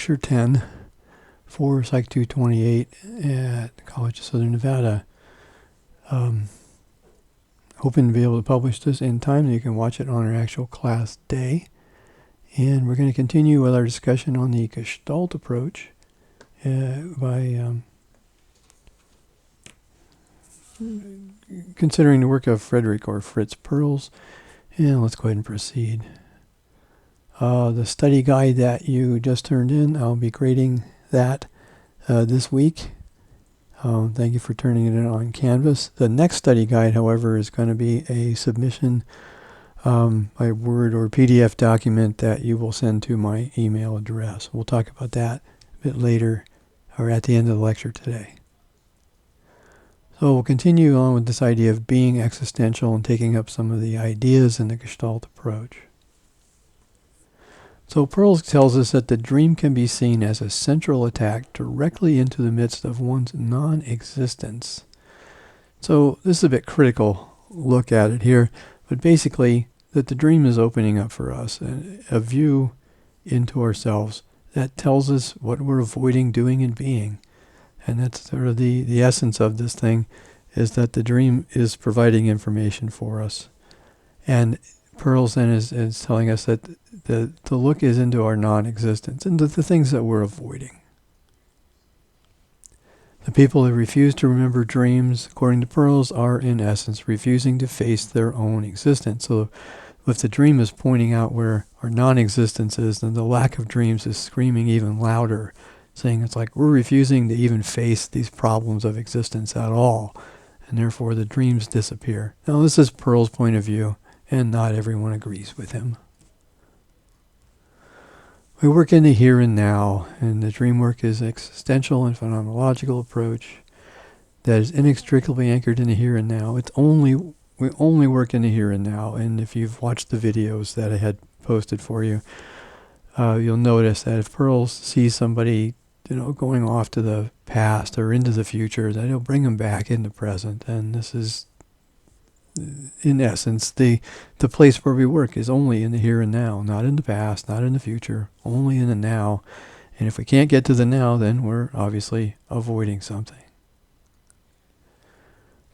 Lecture 10 for Psych 228 at the College of Southern Nevada. Hoping to be able to publish this in time that you can watch it on our actual class day. And we're going to continue with our discussion on the Gestalt approach by considering the work of Frederick or Fritz Perls. And let's go ahead and proceed. The study guide that you just turned in, I'll be grading that this week. Thank you for turning it in on Canvas. The next study guide, however, is going to be a submission by Word or PDF document that you will send to my email address. We'll talk about that a bit later or at the end of the lecture today. So we'll continue on with this idea of being existential and taking up some of the ideas in the Gestalt approach. So Perls tells us that the dream can be seen as a central attack directly into the midst of one's non-existence. So this is a bit critical look at it here, but basically that the dream is opening up for us a view into ourselves that tells us what we're avoiding doing and being. And that's sort of the essence of this thing, is that the dream is providing information for us. And Perls then is telling us that the look is into our non-existence, into the things that we're avoiding. The people that refuse to remember dreams, according to Perls, are in essence refusing to face their own existence. So if the dream is pointing out where our non-existence is, then the lack of dreams is screaming even louder, saying it's like we're refusing to even face these problems of existence at all, and therefore the dreams disappear. Now this is Perls' point of view, and not everyone agrees with him. We work in the here and now, and the dream work is an existential and phenomenological approach that is inextricably anchored in the here and now. We only work in the here and now, and if you've watched the videos that I had posted for you, you'll notice that if Perls sees somebody going off to the past or into the future, that he'll bring them back into present. And this is, in essence, the place where we work is only in the here and now, not in the past, not in the future, only in the now. And if we can't get to the now, then we're obviously avoiding something.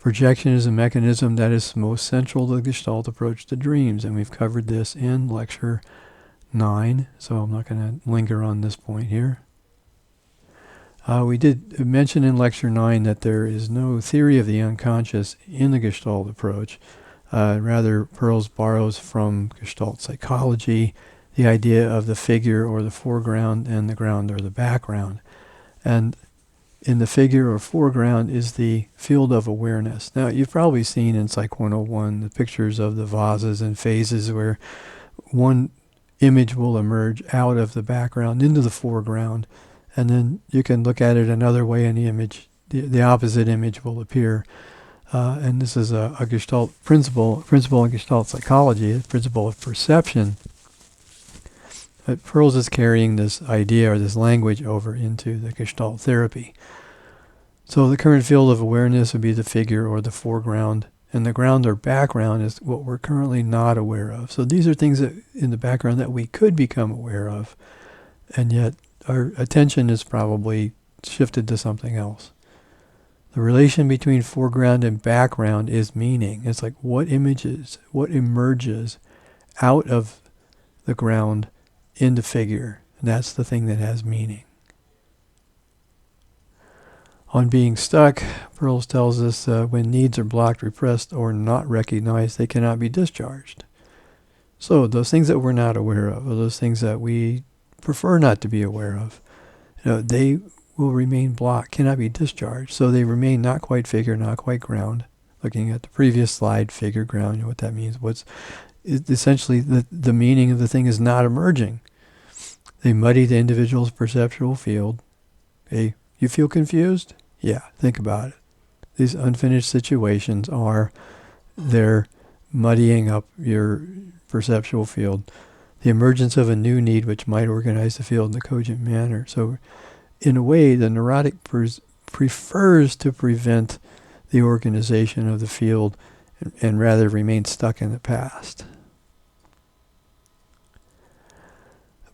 Projection is a mechanism that is most central to the Gestalt approach to dreams, and we've covered this in Lecture 9, so I'm not going to linger on this point here. We did mention in Lecture 9 that there is no theory of the unconscious in the Gestalt approach. Rather, Perls borrows from Gestalt psychology the idea of the figure or the foreground and the ground or the background. And in the figure or foreground is the field of awareness. Now, you've probably seen in Psych 101 the pictures of the vases and phases where one image will emerge out of the background into the foreground. And then you can look at it another way, and the image, the opposite image will appear. And this is a Gestalt principle in Gestalt psychology, the principle of perception. Perls is carrying this idea or this language over into the Gestalt therapy. So the current field of awareness would be the figure or the foreground, and the ground or background is what we're currently not aware of. So these are things that in the background that we could become aware of, and yet our attention is probably shifted to something else. The relation between foreground and background is meaning. It's like what emerges out of the ground into figure. And that's the thing that has meaning. On being stuck, Perls tells us when needs are blocked, repressed, or not recognized, they cannot be discharged. So those things that we're not aware of, or those things that we prefer not to be aware of, they will remain blocked, cannot be discharged. So they remain not quite figure, not quite ground. Looking at the previous slide, figure, ground, what that means. Essentially the meaning of the thing is not emerging. They muddy the individual's perceptual field. Okay, you feel confused? Yeah, think about it. These unfinished situations they're muddying up your perceptual field. The emergence of a new need which might organize the field in a cogent manner. So in a way, the neurotic prefers to prevent the organization of the field and rather remain stuck in the past.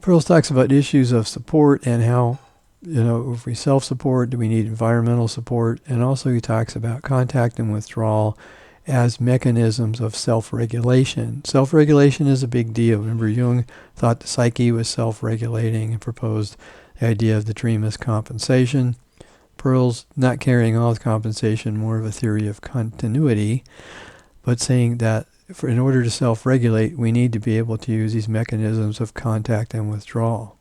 Pearls talks about issues of support and how, if we self-support, do we need environmental support? And also he talks about contact and withdrawal as mechanisms of self-regulation. Self-regulation is a big deal. Remember, Jung thought the psyche was self-regulating and proposed the idea of the dream as compensation. Pearls not carrying on with compensation, more of a theory of continuity, but saying that in order to self-regulate, we need to be able to use these mechanisms of contact and withdrawal.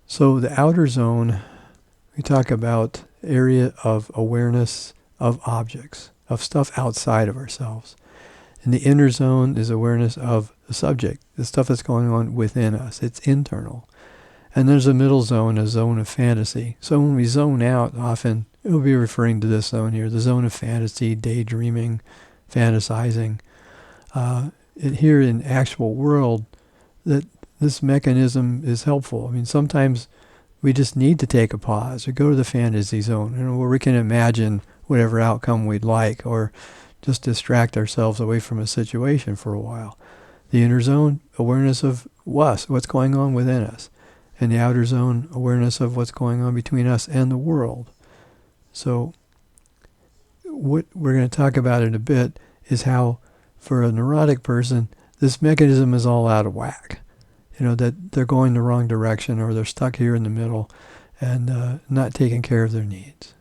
So the outer zone, we talk about area of awareness of objects, of stuff outside of ourselves. And the inner zone is awareness of the subject, the stuff that's going on within us. It's internal. And there's a middle zone, a zone of fantasy. So when we zone out, often it will be referring to this zone here, the zone of fantasy, daydreaming, fantasizing. Here in actual world, that this mechanism is helpful. I mean, sometimes we just need to take a pause or go to the fantasy zone, where we can imagine whatever outcome we'd like, or just distract ourselves away from a situation for a while. The inner zone, awareness of us, what's going on within us. And the outer zone, awareness of what's going on between us and the world. So what we're going to talk about in a bit is how, for a neurotic person, this mechanism is all out of whack. That they're going the wrong direction, or they're stuck here in the middle and not taking care of their needs.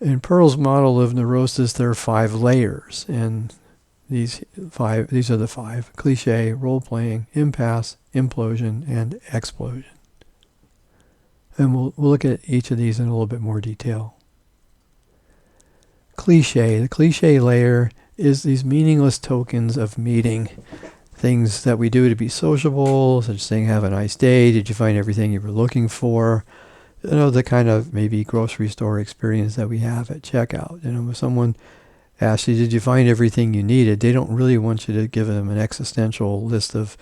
In Pearl's model of neurosis, there are 5 layers, and these are the 5: cliche, role-playing, impasse, implosion, and explosion. And we'll look at each of these in a little bit more detail. Cliche. The cliche layer is these meaningless tokens of meeting, things that we do to be sociable, such as saying, have a nice day, did you find everything you were looking for? The kind of maybe grocery store experience that we have at checkout. When someone asks you, did you find everything you needed? They don't really want you to give them an existential list of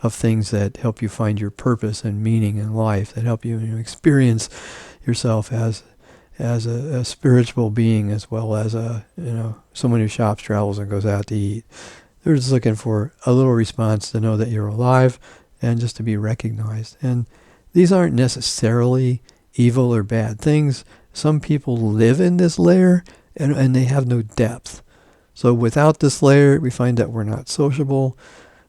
things that help you find your purpose and meaning in life, that help you, experience yourself as a spiritual being, as well as someone who shops, travels, and goes out to eat. They're just looking for a little response to know that you're alive and just to be recognized. And these aren't necessarily evil or bad things. Some people live in this layer and they have no depth. So without this layer, we find that we're not sociable.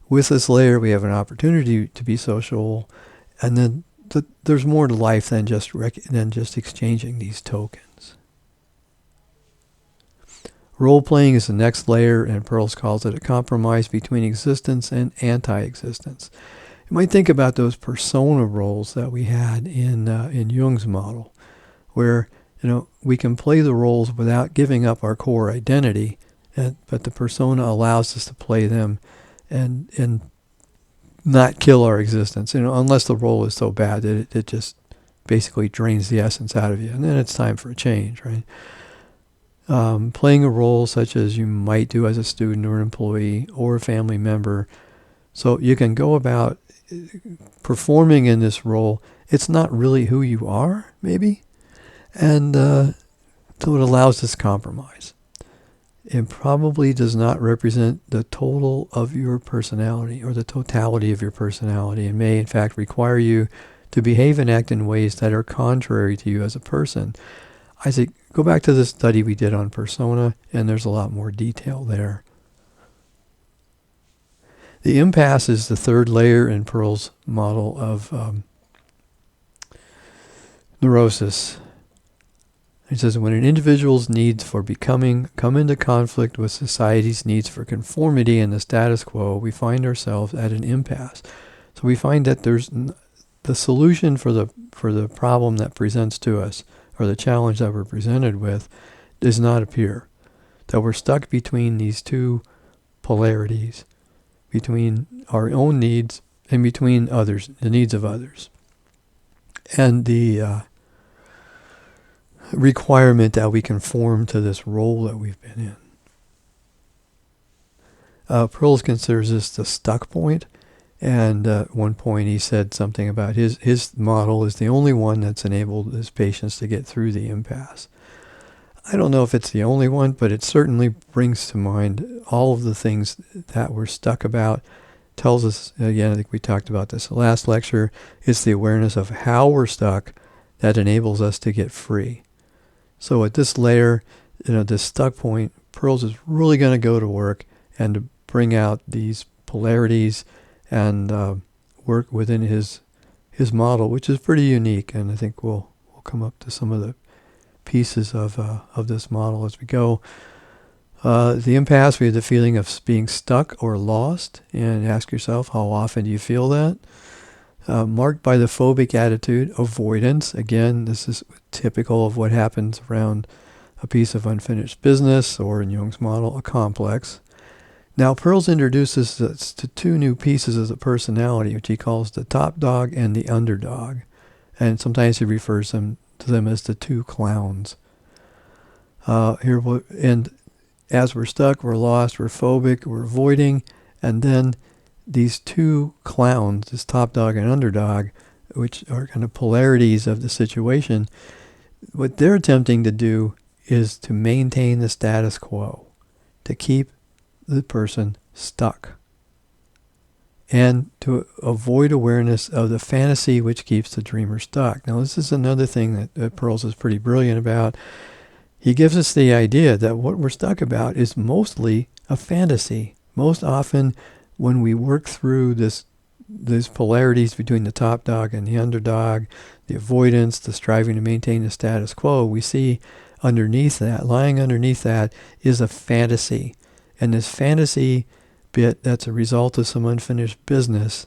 With this layer, we have an opportunity to be social. And then there's more to life than just exchanging these tokens. Role-playing is the next layer, and Pearls calls it a compromise between existence and anti-existence. You might think about those persona roles that we had in Jung's model, where we can play the roles without giving up our core identity, but the persona allows us to play them and not kill our existence, unless the role is so bad that it just basically drains the essence out of you, and then it's time for a change, right? Playing a role such as you might do as a student or an employee or a family member. So you can go about performing in this role. It's not really who you are, maybe. And so it allows this compromise. It probably does not represent the total of your personality or the totality of your personality, and may in fact require you to behave and act in ways that are contrary to you as a person. I say, go back to the study we did on persona, and there's a lot more detail there. The impasse is the third layer in Pearl's model of neurosis. He says, when an individual's needs for becoming come into conflict with society's needs for conformity and the status quo, we find ourselves at an impasse. So we find that there's the solution for the problem that presents to us, or the challenge that we're presented with, does not appear. That we're stuck between these two polarities, between our own needs and between others, the needs of others. And the requirement that we conform to this role that we've been in. Pearls considers this the stuck point, and at one point he said something about his model is the only one that's enabled his patients to get through the impasse. I don't know if it's the only one, but it certainly brings to mind all of the things that we're stuck about, tells us, again, I think we talked about this last lecture, it's the awareness of how we're stuck that enables us to get free. So at this layer, this stuck point, Pearls is really going to go to work and to bring out these polarities and work within his model, which is pretty unique. And I think we'll come up to some of the pieces of this model as we go. The impasse, we have the feeling of being stuck or lost, and ask yourself, how often do you feel that? Marked by the phobic attitude, avoidance. Again, this is typical of what happens around a piece of unfinished business, or in Jung's model, a complex. Now, Pearls introduces us to two new pieces of the personality, which he calls the top dog and the underdog. And sometimes he refers to them as the two clowns. And as we're stuck, we're lost, we're phobic, we're avoiding, and then these two clowns, this top dog and underdog, which are kind of polarities of the situation, what they're attempting to do is to maintain the status quo, to keep the person stuck, and to avoid awareness of the fantasy which keeps the dreamer stuck. Now, this is another thing that Pearls is pretty brilliant about. He gives us the idea that what we're stuck about is mostly a fantasy. Most often, when we work through these polarities between the top dog and the underdog, the avoidance, the striving to maintain the status quo, we see underneath that, lying underneath that, is a fantasy. And this fantasy bit that's a result of some unfinished business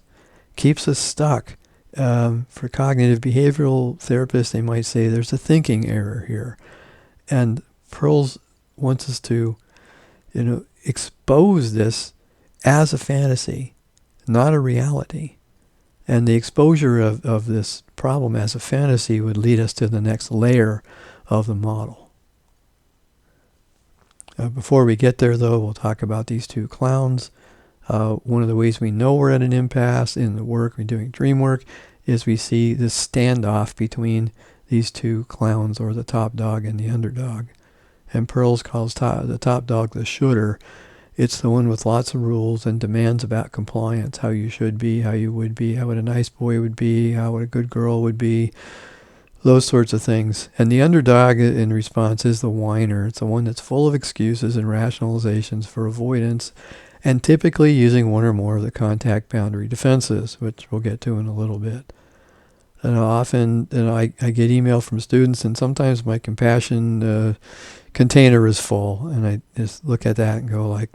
keeps us stuck. For cognitive behavioral therapists, they might say there's a thinking error here. And Pearls wants us to, expose this as a fantasy, not a reality. And the exposure of this problem as a fantasy would lead us to the next layer of the model. Before we get there, though, we'll talk about these two clowns. One of the ways we know we're at an impasse in the work we're doing, dream work, is we see this standoff between these two clowns, or the top dog and the underdog. And Pearls calls the top dog the shooter. It's the one with lots of rules and demands about compliance, how you should be, how you would be, how what a nice boy would be, how what a good girl would be, those sorts of things. And the underdog, in response, is the whiner. It's the one that's full of excuses and rationalizations for avoidance, and typically using one or more of the contact boundary defenses, which we'll get to in a little bit. And often, I get email from students, and sometimes my compassion container is full, and I just look at that and go like,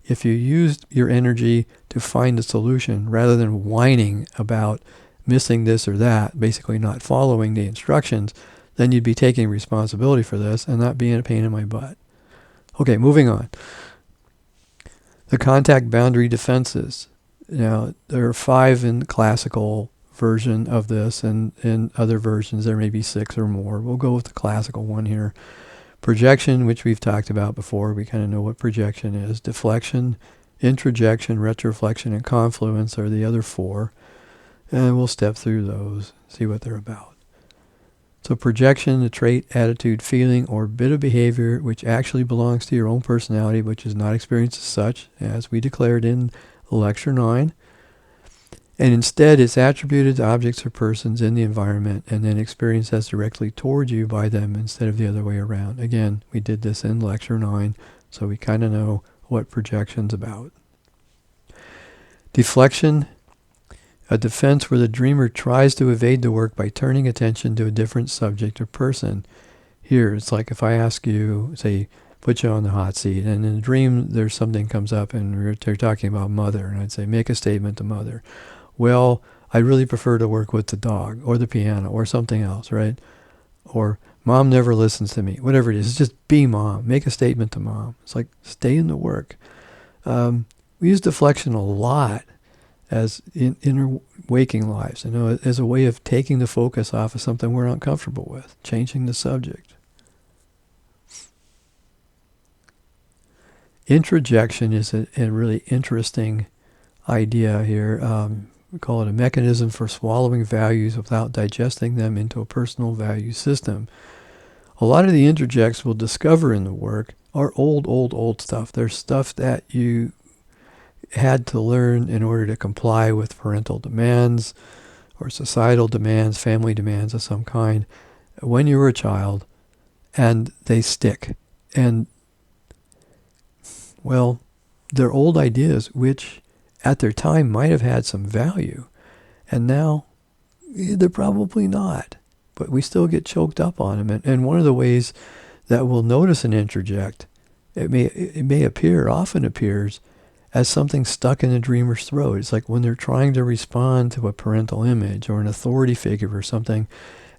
if you used your energy to find a solution rather than whining about missing this or that, basically not following the instructions, then you'd be taking responsibility for this and not being a pain in my butt. Okay, moving on. The contact boundary defenses. Now, there are 5 in the classical version of this, and in other versions there may be 6 or more. We'll go with the classical one here. Projection, which we've talked about before, we kind of know what projection is. Deflection, introjection, retroflexion, and confluence are the other 4. And we'll step through those, see what they're about. So projection, the trait, attitude, feeling, or bit of behavior which actually belongs to your own personality, which is not experienced as such, as we declared in Lecture 9. And instead, it's attributed to objects or persons in the environment and then experienced as directly toward you by them instead of the other way around. Again, we did this in Lecture 9, so we kind of know what projection's about. Deflection, a defense where the dreamer tries to evade the work by turning attention to a different subject or person. Here, it's like if I ask you, say, put you on the hot seat, and in a dream there's something comes up and they're talking about mother, and I'd say, make a statement to mother. Well, I really prefer to work with the dog or the piano or something else, right? Or mom never listens to me, whatever it is. It's just be mom. Make a statement to mom. It's like stay in the work. We use deflection a lot as in our waking lives, as a way of taking the focus off of something we're uncomfortable with, changing the subject. Introjection is a really interesting idea here. We call it a mechanism for swallowing values without digesting them into a personal value system. A lot of the interjects we'll discover in the work are old stuff. There's stuff that you had to learn in order to comply with parental demands or societal demands, family demands of some kind, when you were a child, and they stick. And, well, they're old ideas which at their time might have had some value, and now they're probably not. But we still get choked up on them. And one of the ways that we'll notice an interject, it may appear, often appears, as something stuck in the dreamer's throat. It's like when they're trying to respond to a parental image or an authority figure or something,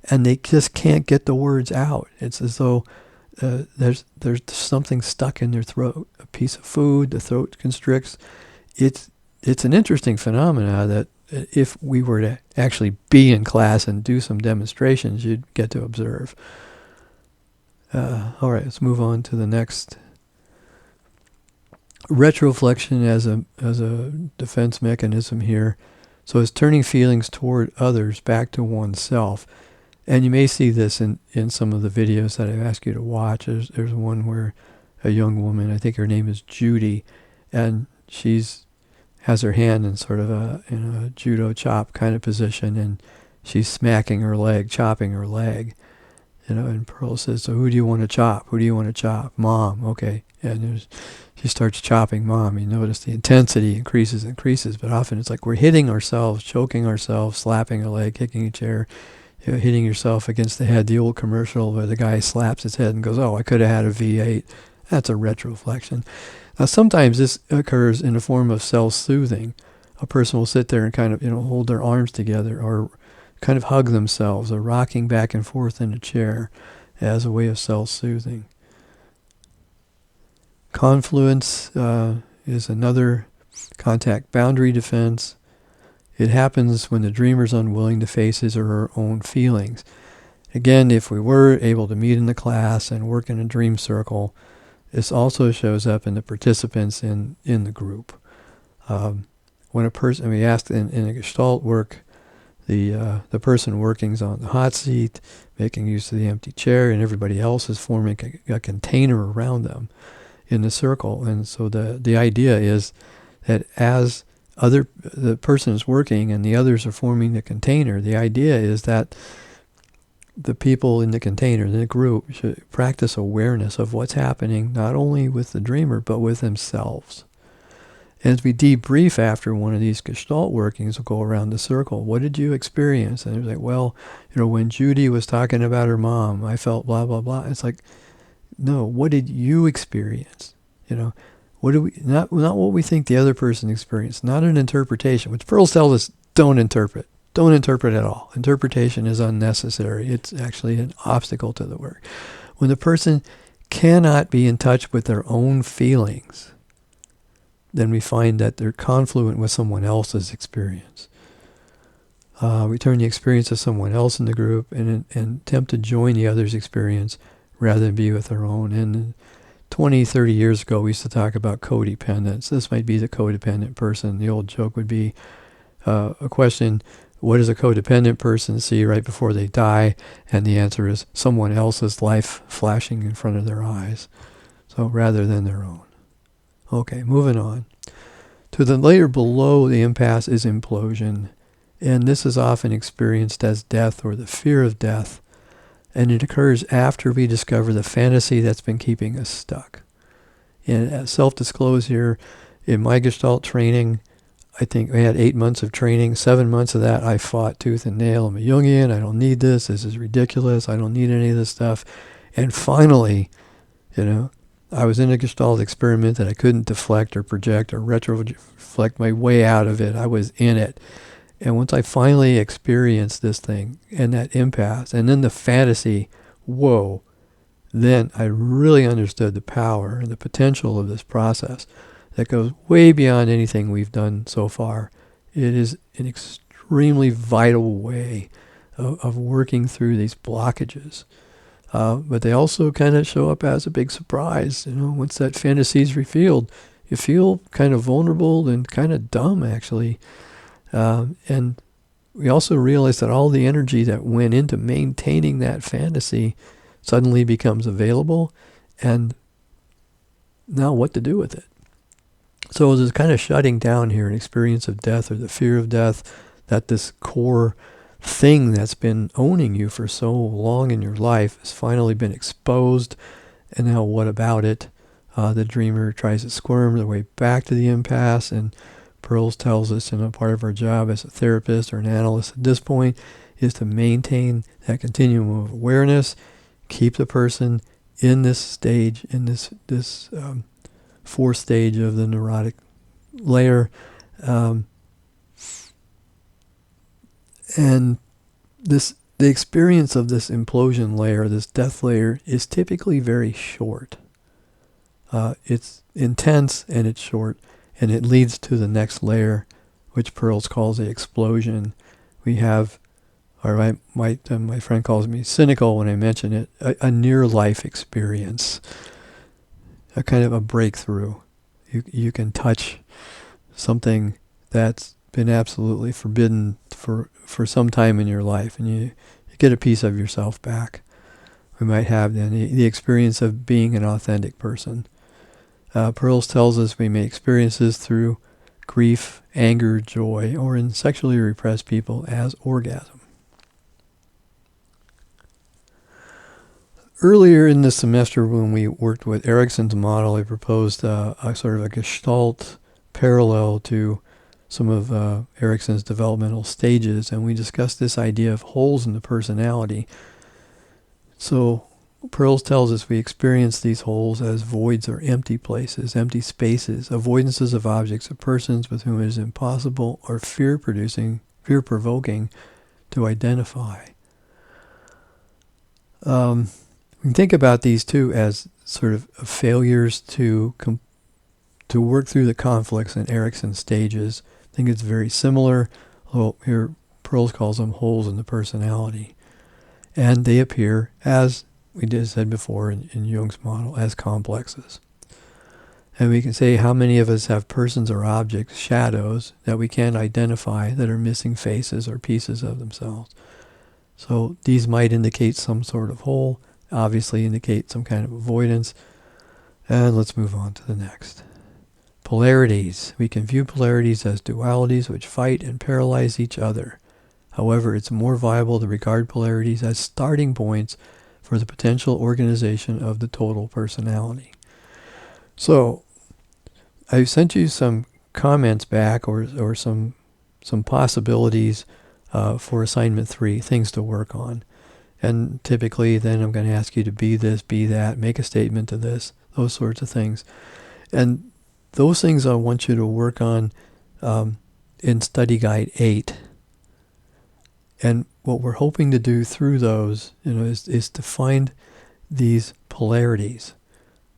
and they just can't get the words out. It's as though there's something stuck in their throat, a piece of food, the throat constricts. It's an interesting phenomena that if we were to actually be in class and do some demonstrations, you'd get to observe. All right, let's move on to the next. Retroflexion as a defense mechanism here. So it's turning feelings toward others back to oneself. And you may see this in some of the videos that I've asked you to watch. There's one where a young woman, I think her name is Judy, and has her hand in sort of in a judo chop kind of position, and she's smacking her leg, chopping her leg. And Pearl says, so who do you want to chop? Who do you want to chop? Mom, okay. And she starts chopping Mom. You notice the intensity increases, but often it's like we're hitting ourselves, choking ourselves, slapping a leg, kicking a chair, hitting yourself against the head. The old commercial where the guy slaps his head and goes, oh, I could have had a V8. That's a retroflexion. Now, sometimes this occurs in a form of self-soothing. A person will sit there and kind of, hold their arms together or kind of hug themselves or rocking back and forth in a chair as a way of self-soothing. Confluence is another contact boundary defense. It happens when the dreamer's unwilling to face his or her own feelings. Again, if we were able to meet in the class and work in a dream circle, this also shows up in the participants in the group. When a person, we asked in a Gestalt work, the person working's on the hot seat, making use of the empty chair, and everybody else is forming a container around them in the circle. And so the idea is that as the person is working and the others are forming the container, the idea is that the people in the container, the group, should practice awareness of what's happening, not only with the dreamer, but with themselves. And as we debrief after one of these Gestalt workings, we'll go around the circle. What did you experience? And they're like, well, when Judy was talking about her mom, I felt blah, blah, blah. It's like, no, what did you experience? What do we, not what we think the other person experienced, not an interpretation, which Pearl tells us, don't interpret. Don't interpret at all. Interpretation is unnecessary. It's actually an obstacle to the work. When the person cannot be in touch with their own feelings, then we find that they're confluent with someone else's experience. We turn the experience of someone else in the group and attempt to join the other's experience rather than be with our own. And 20, 30 years ago, we used to talk about codependence. This might be the codependent person. The old joke would be a question, what does a codependent person see right before they die? And the answer is someone else's life flashing in front of their eyes. So rather than their own. Okay, moving on. To the layer below the impasse is implosion. And this is often experienced as death or the fear of death. And it occurs after we discover the fantasy that's been keeping us stuck. And self-disclose here, in my Gestalt training, I think I had 8 months of training. 7 months of that, I fought tooth and nail. I'm a Jungian. I don't need this. This is ridiculous. I don't need any of this stuff. And finally, I was in a Gestalt experiment that I couldn't deflect or project or retroflect my way out of it. I was in it. And once I finally experienced this thing and that impasse, and then the fantasy, whoa, then I really understood the power and the potential of this process that goes way beyond anything we've done so far. It is an extremely vital way of working through these blockages. But they also kind of show up as a big surprise. Once that fantasy is revealed, you feel kind of vulnerable and kind of dumb, actually. And we also realize that all the energy that went into maintaining that fantasy suddenly becomes available, and now what to do with it. So there's kind of shutting down here, an experience of death or the fear of death, that this core thing that's been owning you for so long in your life has finally been exposed. And now what about it? The dreamer tries to squirm their way back to the impasse, and Pearls tells us, part of our job as a therapist or an analyst at this point is to maintain that continuum of awareness, keep the person in this stage, in this fourth stage of the neurotic layer, and the experience of this implosion layer, this death layer, is typically very short. It's intense and it's short, and it leads to the next layer, which Pearls calls the explosion. We have, or my friend calls me cynical when I mention it, a near-life experience, a kind of a breakthrough. You can touch something that's been absolutely forbidden for some time in your life, and you get a piece of yourself back. We might have then the experience of being an authentic person. Pearls tells us we may experience this through grief, anger, joy, or in sexually repressed people as orgasm. Earlier in the semester, when we worked with Erikson's model, I proposed a sort of a Gestalt parallel to some of Erikson's developmental stages, and we discussed this idea of holes in the personality. So Pearls tells us we experience these holes as voids or empty places, empty spaces, avoidances of objects or persons with whom it is impossible or fear-provoking to identify. We can think about these two as sort of failures to work through the conflicts in Erikson's stages. I think it's very similar. Well, here Pearls calls them holes in the personality. And they appear, as we said before in Jung's model, as complexes. And we can say how many of us have persons or objects, shadows, that we can't identify, that are missing faces or pieces of themselves. So these might indicate some sort of hole, obviously indicate some kind of avoidance. And let's move on to the next. Polarities. We can view polarities as dualities which fight and paralyze each other. However, it's more viable to regard polarities as starting points for the potential organization of the total personality. So, I sent you some comments back or some possibilities for assignment 3, things to work on. And typically then I'm going to ask you to be this, be that, make a statement to this, those sorts of things. And those things I want you to work on in Study Guide 8. And what we're hoping to do through those, is to find these polarities.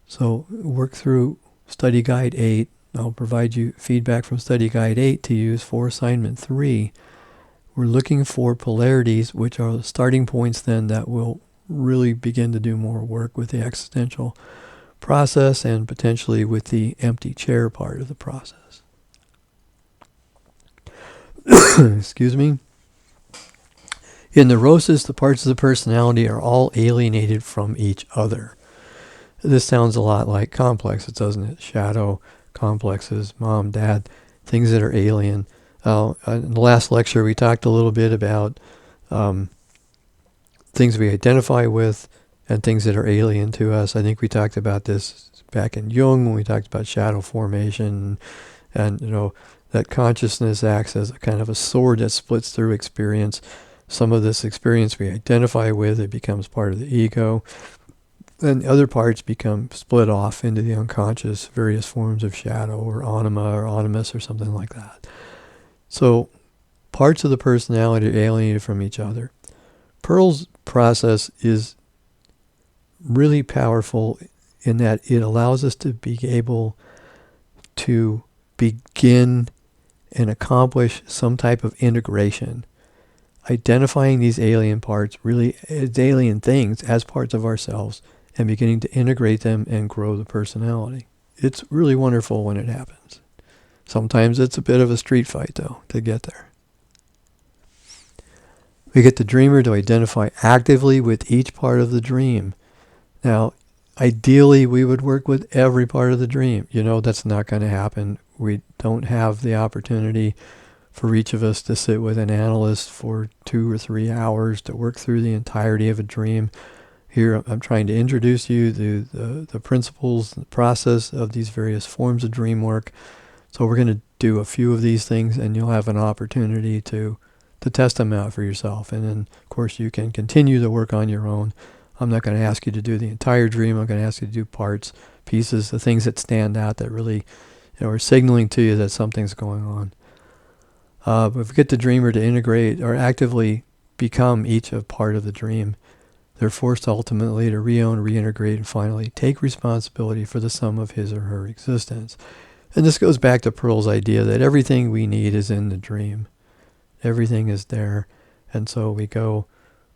So work through Study Guide 8. I'll provide you feedback from Study Guide 8 to use for Assignment 3. We're looking for polarities, which are the starting points then that will really begin to do more work with the existential process and potentially with the empty chair part of the process. Excuse me. In neurosis, the parts of the personality are all alienated from each other. This sounds a lot like complexes, doesn't it? Shadow, complexes, mom, dad, things that are alien. In the last lecture, we talked a little bit about things we identify with and things that are alien to us. I think we talked about this back in Jung when we talked about shadow formation and that consciousness acts as a kind of a sword that splits through experience. Some of this experience we identify with, it becomes part of the ego. And other parts become split off into the unconscious, various forms of shadow or anima or animus or something like that. So parts of the personality are alienated from each other. Pearl's process is really powerful in that it allows us to be able to begin and accomplish some type of integration, identifying these alien parts, really as alien things, as parts of ourselves, and beginning to integrate them and grow the personality. It's really wonderful when it happens. Sometimes it's a bit of a street fight, though, to get there. We get the dreamer to identify actively with each part of the dream. Now, ideally, we would work with every part of the dream. That's not going to happen. we don't have the opportunity for each of us to sit with an analyst for 2 or 3 hours to work through the entirety of a dream. Here I'm trying to introduce you to the principles, the process of these various forms of dream work. So we're going to do a few of these things, and you'll have an opportunity to test them out for yourself. And then, of course, you can continue to work on your own. I'm not going to ask you to do the entire dream. I'm going to ask you to do parts, pieces, the things that stand out that really are signaling to you that something's going on. But if we get the dreamer to integrate or actively become each a part of the dream, they're forced ultimately to re-own, reintegrate, and finally take responsibility for the sum of his or her existence. And this goes back to Pearl's idea that everything we need is in the dream. Everything is there. And so we go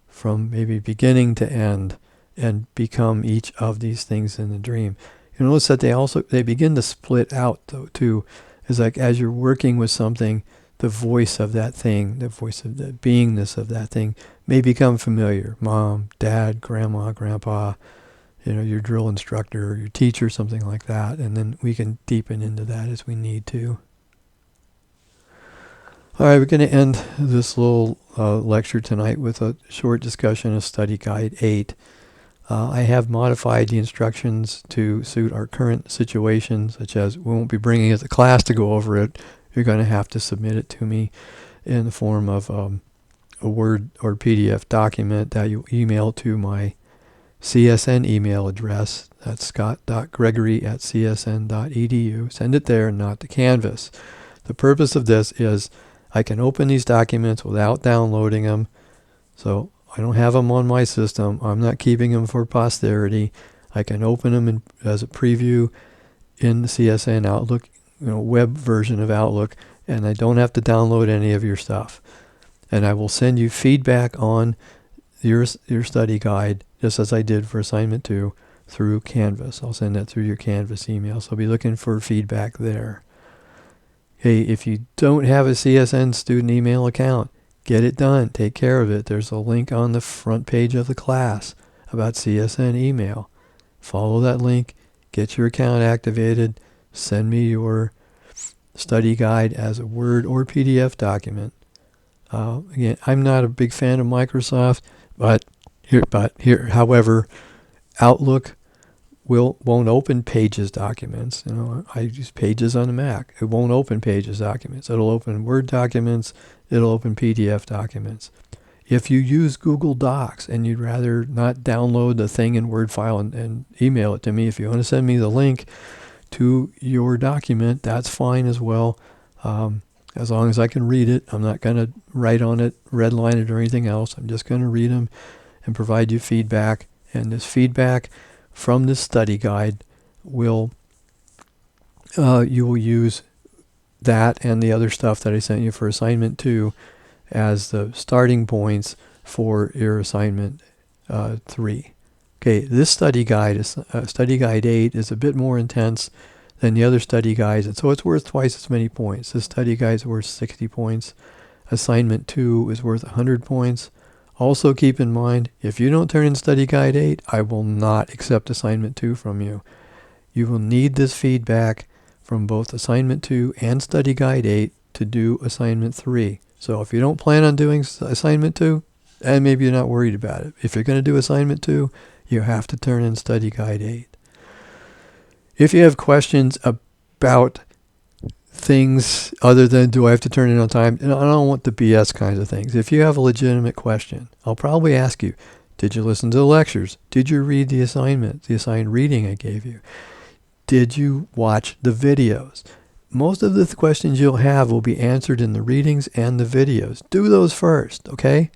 from maybe beginning to end and become each of these things in the dream. You notice that they begin to split out though too. It's like as you're working with something, the voice of that thing, the voice of the beingness of that thing may become familiar. Mom, dad, grandma, grandpa, your drill instructor, your teacher, something like that. And then we can deepen into that as we need to. All right, we're going to end this little lecture tonight with a short discussion of Study Guide 8. I have modified the instructions to suit our current situation, such as we won't be bringing it to class to go over it. You're going to have to submit it to me in the form of a Word or PDF document that you email to my CSN email address. That's scott.gregory@csn.edu. Send it there, not to Canvas. The purpose of this is I can open these documents without downloading them. So I don't have them on my system. I'm not keeping them for posterity. I can open them as a preview in the CSN Outlook, web version of Outlook, and I don't have to download any of your stuff. And I will send you feedback on your study guide, just as I did for assignment 2, through Canvas. I'll send that through your Canvas email. So I'll be looking for feedback there. Hey, if you don't have a CSN student email account, get it done. Take care of it. There's a link on the front page of the class about CSN email. Follow that link, get your account activated, send me your study guide as a Word or PDF document. Again, I'm not a big fan of Microsoft, but however, Outlook won't open Pages documents. I use Pages on the Mac. It won't open Pages documents. It'll open Word documents. It'll open PDF documents. If you use Google Docs and you'd rather not download the thing in Word file and email it to me, if you want to send me the link to your document, that's fine as well. As long as I can read it. I'm not going to write on it, redline it, or anything else. I'm just going to read them and provide you feedback. And this feedback from this study guide you will use that and the other stuff that I sent you for assignment 2 as the starting points for your assignment 3. Okay, this study guide, study guide 8, is a bit more intense than the other study guides, and so it's worth twice as many points. This study guide is worth 60 points. Assignment 2 is worth 100 points. Also keep in mind, if you don't turn in study guide 8, I will not accept assignment 2 from you. You will need this feedback from both assignment 2 and study guide 8 to do assignment 3. So if you don't plan on doing assignment 2, and maybe you're not worried about it, if you're going to do assignment 2, you have to turn in study guide 8. If you have questions about things other than do I have to turn in on time, and I don't want the BS kinds of things. If you have a legitimate question, I'll probably ask you, did you listen to the lectures? Did you read the assignment, the assigned reading I gave you? Did you watch the videos? Most of the questions you'll have will be answered in the readings and the videos. Do those first, okay?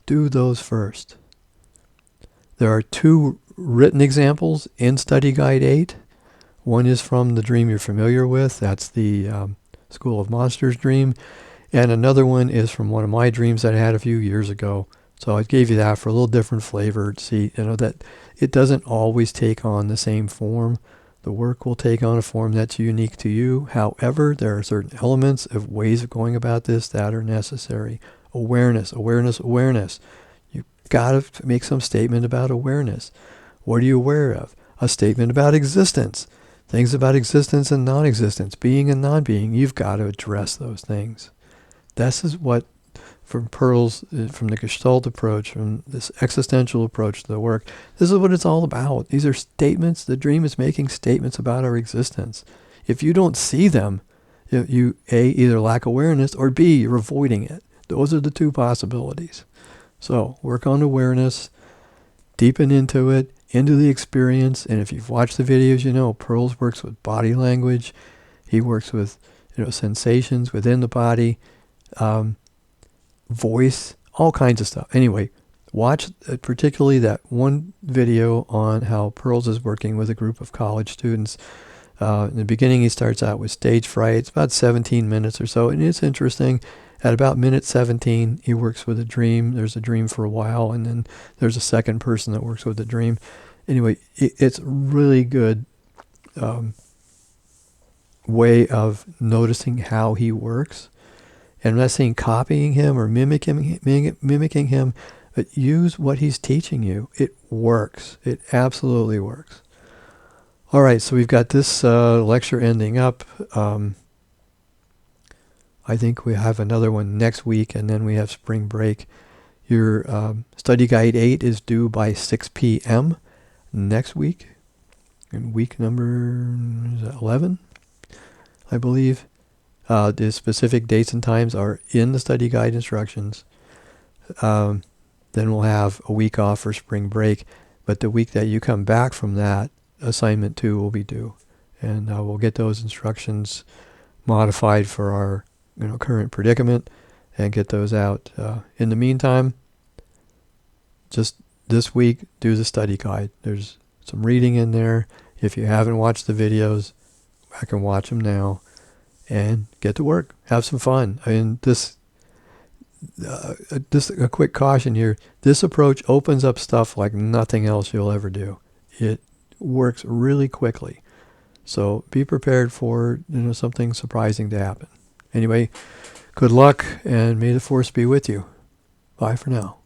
Do those first. There are 2 written examples in Study Guide 8. One is from the dream you're familiar with. That's the School of Monsters dream. And another one is from one of my dreams that I had a few years ago. So I gave you that for a little different flavor to see, that it doesn't always take on the same form. The work will take on a form that's unique to you. However, there are certain elements of ways of going about this that are necessary. Awareness, awareness, awareness. You've got to make some statement about awareness. What are you aware of? A statement about existence. things about existence and non-existence, being and non-being. You've got to address those things. This is what, from Pearl's, from the Gestalt approach, from this existential approach to the work, this is what it's all about. These are statements. The dream is making statements about our existence. If you don't see them, you A, either lack awareness, or B, you're avoiding it. Those are the two possibilities. So work on awareness, deepen into it, into the experience. And if you've watched the videos, you know Pearls works with body language. He works with sensations within the body, voice, all kinds of stuff. Anyway, watch particularly that one video on how Pearls is working with a group of college students. In the beginning, he starts out with stage fright. It's about 17 minutes or so, and it's interesting. At about minute 17, he works with a dream. There's a dream for a while, and then there's a second person that works with the dream. Anyway, it's really good way of noticing how he works. And I'm not saying copying him or mimicking him, but use what he's teaching you. It works. It absolutely works. All right, so we've got this lecture ending up. I think we have another one next week, and then we have spring break. Your study guide 8 is due by 6 p.m. next week, in week number 11, I believe. The specific dates and times are in the study guide instructions. Then we'll have a week off for spring break, but the week that you come back from that, assignment 2 will be due, and we'll get those instructions modified for our current predicament and get those out. In the meantime, just this week, do the study guide. There's some reading in there. If you haven't watched the videos, I can watch them now and get to work. Have some fun. I mean, just a quick caution here. This approach opens up stuff like nothing else you'll ever do. It works really quickly. So be prepared for something surprising to happen. Anyway, good luck, and may the force be with you. Bye for now.